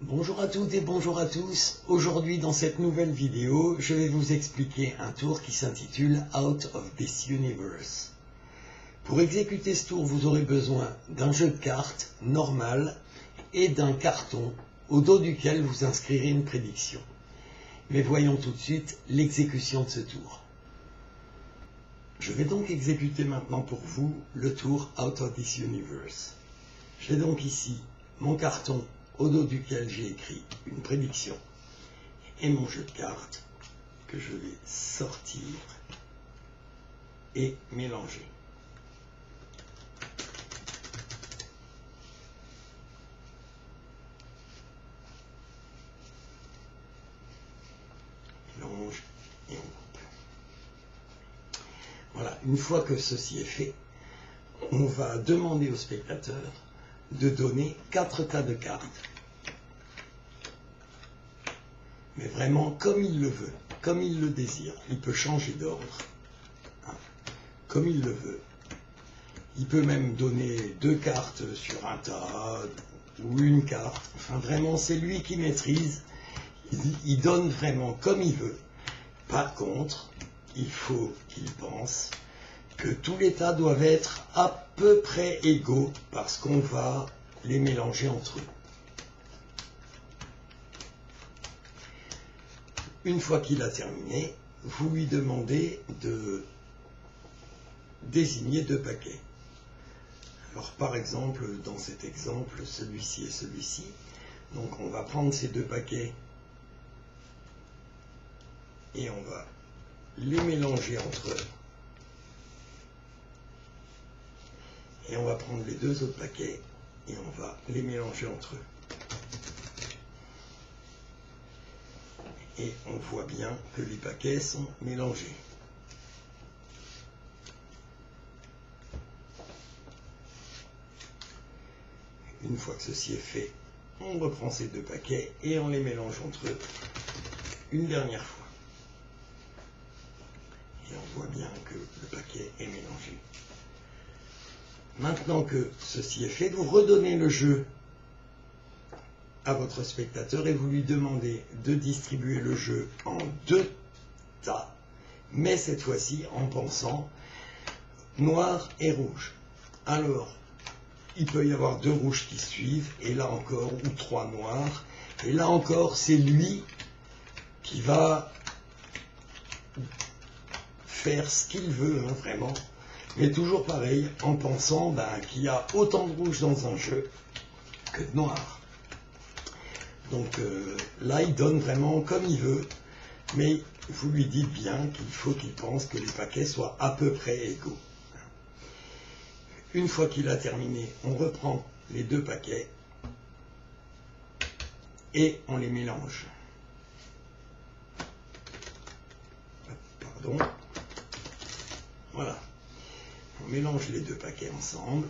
Bonjour à toutes et bonjour à tous. Aujourd'hui dans cette nouvelle vidéo, je vais vous expliquer un tour qui s'intitule Out of this Universe. Pour exécuter ce tour, vous aurez besoin d'un jeu de cartes normal et d'un carton au dos duquel vous inscrirez une prédiction. Mais voyons tout de suite l'exécution de ce tour. Je vais donc exécuter maintenant pour vous le tour Out of this Universe. J'ai donc ici mon carton au dos duquel j'ai écrit une prédiction et mon jeu de cartes que je vais sortir et mélanger. Mélange et on coupe. Voilà, une fois que ceci est fait, on va demander au spectateur de donner 4 tas de cartes. Mais vraiment comme il le veut, comme il le désire. Il peut changer d'ordre, comme il le veut. Il peut même donner 2 cartes sur un tas, ou une carte. Enfin vraiment, c'est lui qui maîtrise. Il donne vraiment comme il veut. Par contre, il faut qu'il pense que tous les tas doivent être à peu près égaux parce qu'on va les mélanger entre eux. Une fois qu'il a terminé, vous lui demandez de désigner 2 paquets. Alors par exemple, dans cet exemple, celui-ci et celui-ci, donc on va prendre ces 2 paquets et on va les mélanger entre eux. Et on va prendre les 2 autres paquets et on va les mélanger entre eux. Et on voit bien que les paquets sont mélangés. Une fois que ceci est fait, on reprend ces 2 paquets et on les mélange entre eux une dernière fois. Et on voit bien que le paquet est mélangé. Maintenant que ceci est fait, vous redonnez le jeu à votre spectateur et vous lui demandez de distribuer le jeu en 2 tas, mais cette fois-ci en pensant noir et rouge. Alors, il peut y avoir 2 rouges qui suivent, et là encore, ou 3 noirs, et là encore, c'est lui qui va faire ce qu'il veut, hein, vraiment. Mais toujours pareil, en pensant qu'il y a autant de rouges dans un jeu que de noirs. Donc là, il donne vraiment comme il veut, mais vous lui dites bien qu'il faut qu'il pense que les paquets soient à peu près égaux. Une fois qu'il a terminé, on reprend les 2 paquets et on les mélange. Pardon. Voilà. On mélange les 2 paquets ensemble.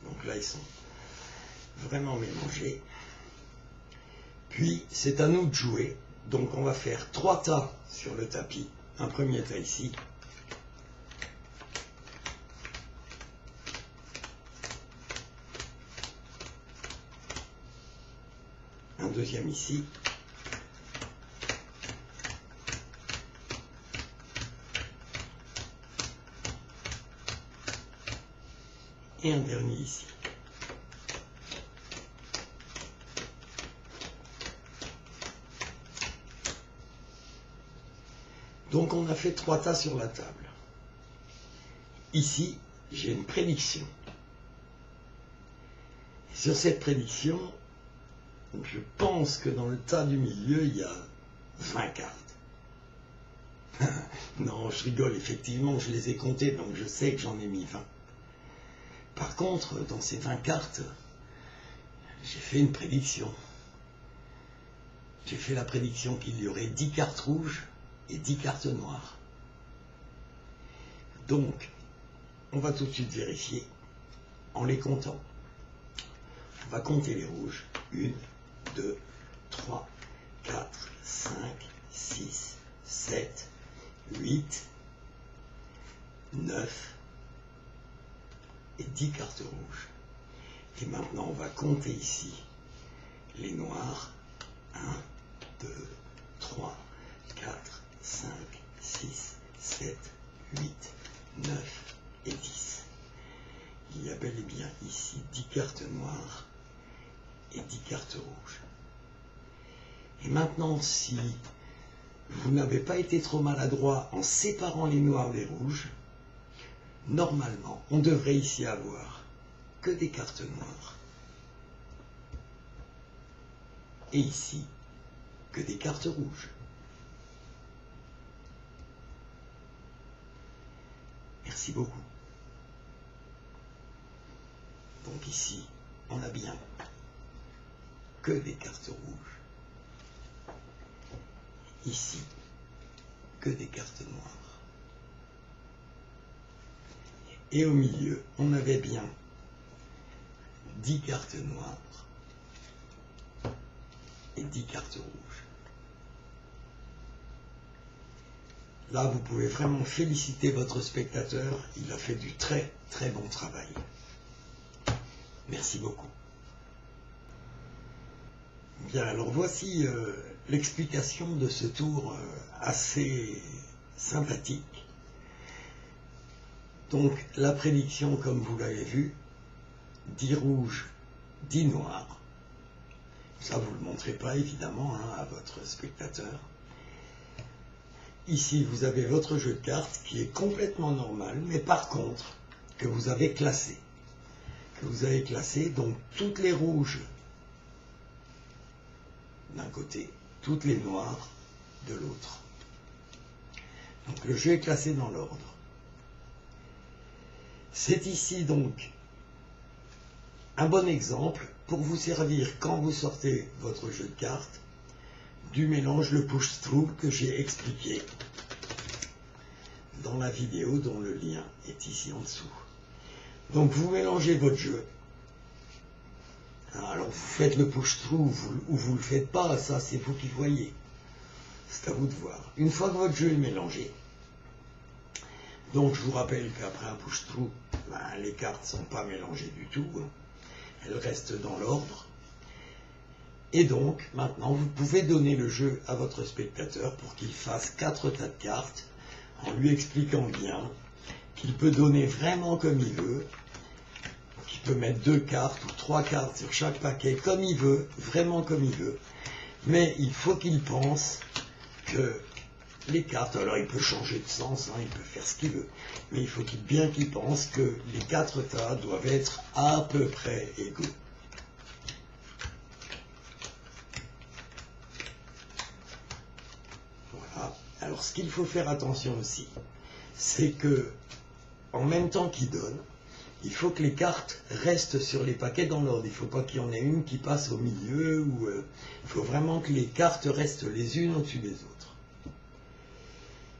Donc là, ils sont vraiment mélangés. Puis, c'est à nous de jouer. Donc, on va faire 3 tas sur le tapis. Un premier tas ici. Un deuxième ici. Et un dernier ici. Donc on a fait 3 tas sur la table. Ici, j'ai une prédiction. Sur cette prédiction, je pense que dans le tas du milieu, il y a 20 cartes. Non, je rigole, effectivement, je les ai comptées, donc je sais que j'en ai mis 20. Par contre, dans ces 20 cartes, j'ai fait une prédiction. J'ai fait la prédiction qu'il y aurait 10 cartes rouges et 10 cartes noires. Donc, on va tout de suite vérifier en les comptant. On va compter les rouges. 1, 2, 3, 4, 5, 6, 7, 8, 9 et 10 cartes rouges. Et maintenant, on va compter ici les noirs. 1, 2, 3, 4, 5, 6, 7, 8, 9 et 10. Il y a bel et bien ici 10 cartes noires et 10 cartes rouges. Et maintenant, si vous n'avez pas été trop maladroit en séparant les noirs des rouges, normalement, on devrait ici avoir que des cartes noires. Et ici, que des cartes rouges. Merci beaucoup. Donc ici, on a bien que des cartes rouges. Ici, que des cartes noires. Et au milieu, on avait bien 10 cartes noires et 10 cartes rouges. Là, vous pouvez vraiment féliciter votre spectateur. Il a fait du très très bon travail. Merci beaucoup. Bien, alors voici l'explication de ce tour assez sympathique. Donc, la prédiction, comme vous l'avez vu, 10 rouges, 10 noirs. Ça, vous ne le montrez pas, évidemment, hein, à votre spectateur. Ici, vous avez votre jeu de cartes qui est complètement normal, mais par contre, que vous avez classé. Donc toutes les rouges d'un côté, toutes les noires de l'autre. Donc le jeu est classé dans l'ordre. C'est ici donc un bon exemple pour vous servir quand vous sortez votre jeu de cartes du mélange, le push-through que j'ai expliqué dans la vidéo dont le lien est ici en dessous. Donc vous mélangez votre jeu. Alors vous faites le push-through ou vous ne le faites pas, ça c'est vous qui voyez. C'est à vous de voir. Une fois que votre jeu est mélangé, donc je vous rappelle qu'après un push-through, les cartes ne sont pas mélangées du tout. Elles restent dans l'ordre. Et donc, maintenant, vous pouvez donner le jeu à votre spectateur pour qu'il fasse 4 tas de cartes, en lui expliquant bien qu'il peut donner vraiment comme il veut, qu'il peut mettre 2 cartes ou 3 cartes sur chaque paquet, comme il veut, vraiment comme il veut. Mais il faut qu'il pense que les cartes, alors il peut changer de sens, hein, il peut faire ce qu'il veut, mais il faut bien qu'il pense que les 4 tas doivent être à peu près égaux. Alors, ce qu'il faut faire attention aussi, c'est que, en même temps qu'il donne, il faut que les cartes restent sur les paquets dans l'ordre. Il ne faut pas qu'il y en ait une qui passe au milieu, ou il faut vraiment que les cartes restent les unes au-dessus des autres.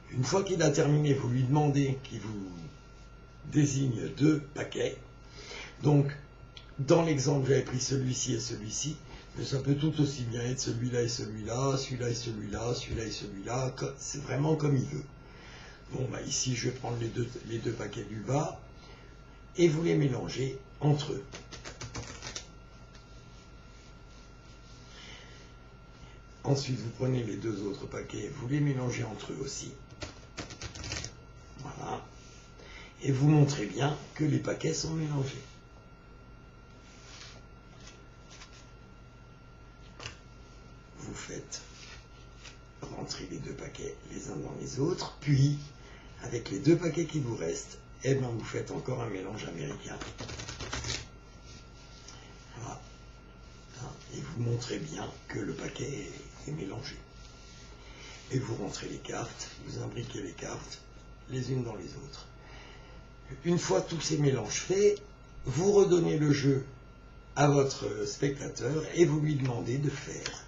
Une fois qu'il a terminé, vous lui demandez qu'il vous désigne 2 paquets. Donc, dans l'exemple, j'avais pris celui-ci et celui-ci. Mais ça peut tout aussi bien être celui-là et celui-là, celui-là et celui-là, celui-là et celui-là, c'est vraiment comme il veut. Bon, ici, je vais prendre les deux paquets du bas, et vous les mélangez entre eux. Ensuite, vous prenez les 2 autres paquets, vous les mélangez entre eux aussi. Voilà. Et vous montrez bien que les paquets sont mélangés. Vous faites rentrer les 2 paquets les uns dans les autres, puis avec les 2 paquets qui vous restent, vous faites encore un mélange américain. Voilà. Et vous montrez bien que le paquet est mélangé. Et vous rentrez les cartes, vous imbriquez les cartes les unes dans les autres. Une fois tous ces mélanges faits, vous redonnez le jeu à votre spectateur et vous lui demandez de faire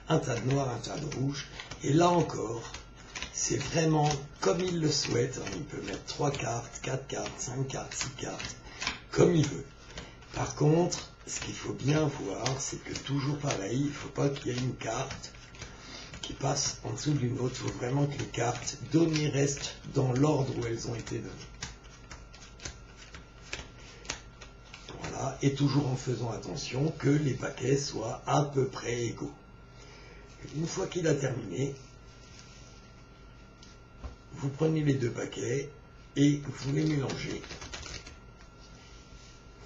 un tas de noir, un tas de rouge, et là encore, c'est vraiment comme il le souhaite, hein. Il peut mettre 3 cartes, 4 cartes, 5 cartes, 6 cartes, comme il veut. Par contre, ce qu'il faut bien voir, c'est que toujours pareil, il ne faut pas qu'il y ait une carte qui passe en dessous d'une autre, il faut vraiment que les cartes données restent dans l'ordre où elles ont été données. Voilà, et toujours en faisant attention que les paquets soient à peu près égaux. une fois qu'il a terminé, vous prenez les deux paquets et vous les mélangez.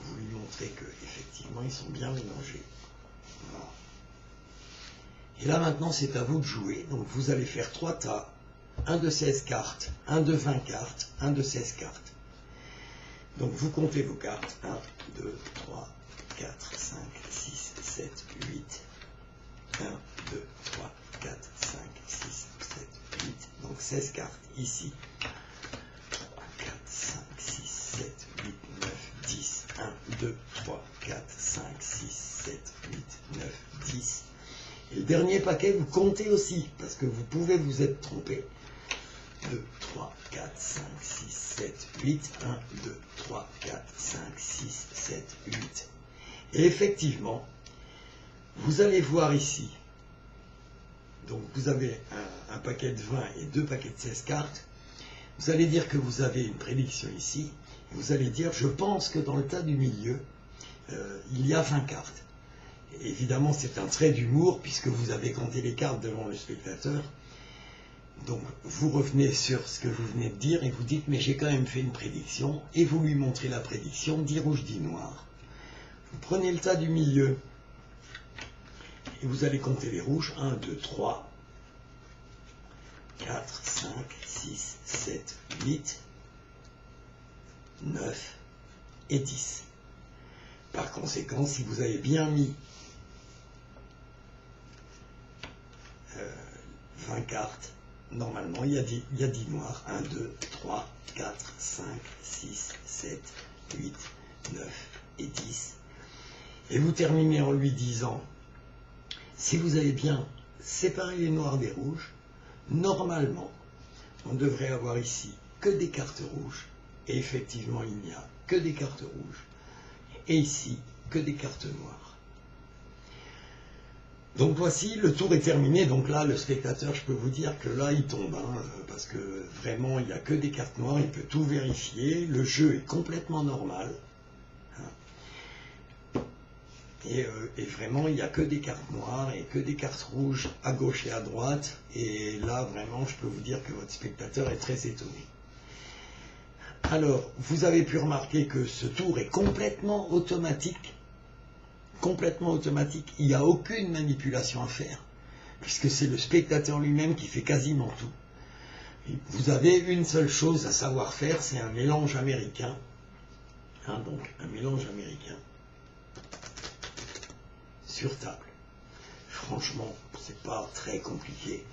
Vous lui montrez que effectivement ils sont bien mélangés. Voilà. Et là maintenant c'est à vous de jouer. Donc vous allez faire 3 tas, un de 16 cartes, un de 20 cartes, un de 16 cartes. Donc vous comptez vos cartes. 1, 2, 3, 4, 5, 6, 7, 8. 1, 2, 3, 4, 5, 6, 7, 8. Donc 16 cartes ici. 3, 4, 5, 6, 7, 8, 9, 10. 1, 2, 3, 4, 5, 6, 7, 8, 9, 10. Et le dernier paquet, vous comptez aussi, parce que vous pouvez vous être trompé. 2, 3, 4, 5, 6, 7, 8. 1, 2, 3, 4, 5, 6, 7, 8. Et effectivement, vous allez voir ici, donc vous avez un paquet de 20 et 2 paquets de 16 cartes. Vous allez dire que vous avez une prédiction ici. Et vous allez dire, je pense que dans le tas du milieu, il y a 20 cartes. Et évidemment, c'est un trait d'humour puisque vous avez compté les cartes devant le spectateur. Donc, vous revenez sur ce que vous venez de dire et vous dites, mais j'ai quand même fait une prédiction. Et vous lui montrez la prédiction, dit rouge, dit noir. Vous prenez le tas du milieu et vous allez compter les rouges. 1, 2, 3, 4, 5, 6, 7, 8, 9 et 10. Par conséquent, si vous avez bien mis 20 cartes, normalement, il y a 10 noirs. 1, 2, 3, 4, 5, 6, 7, 8, 9 et 10. Et vous terminez en lui disant, si vous avez bien séparé les noirs des rouges, normalement, on devrait avoir ici que des cartes rouges. Et effectivement, il n'y a que des cartes rouges. Et ici, que des cartes noires. Donc voici, le tour est terminé. Donc là, le spectateur, je peux vous dire que là, il tombe. Parce que vraiment, il n'y a que des cartes noires. Il peut tout vérifier. Le jeu est complètement normal. Et vraiment, il n'y a que des cartes noires et que des cartes rouges à gauche et à droite. Et là, vraiment, je peux vous dire que votre spectateur est très étonné. Alors, vous avez pu remarquer que ce tour est complètement automatique. Complètement automatique. Il n'y a aucune manipulation à faire, puisque c'est le spectateur lui-même qui fait quasiment tout. Et vous avez une seule chose à savoir faire, c'est un mélange américain. Donc, un mélange américain sur table. Franchement, c'est pas très compliqué.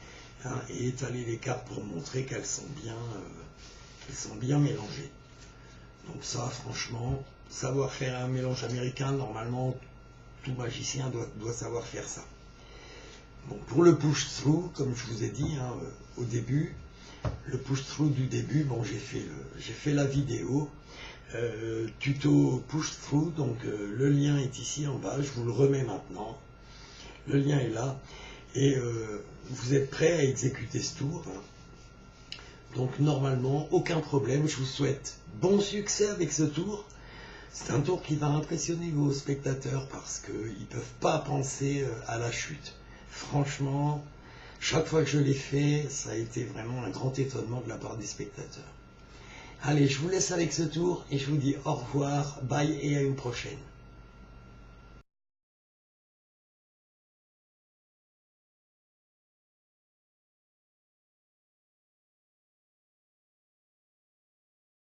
Et étaler les cartes pour montrer qu'elles sont bien mélangées. Donc ça, franchement, savoir faire un mélange américain, normalement, tout magicien doit savoir faire ça. Bon, pour le push-through, comme je vous ai dit au début, le push-through du début, bon, j'ai fait la vidéo, tuto push-through, donc le lien est ici en bas, je vous le remets maintenant. Le lien est là, et vous êtes prêts à exécuter ce tour. Donc normalement, aucun problème, je vous souhaite bon succès avec ce tour. C'est un tour qui va impressionner vos spectateurs parce qu'ils ne peuvent pas penser à la chute. Franchement, chaque fois que je l'ai fait, ça a été vraiment un grand étonnement de la part des spectateurs. Allez, je vous laisse avec ce tour et je vous dis au revoir, bye et à une prochaine.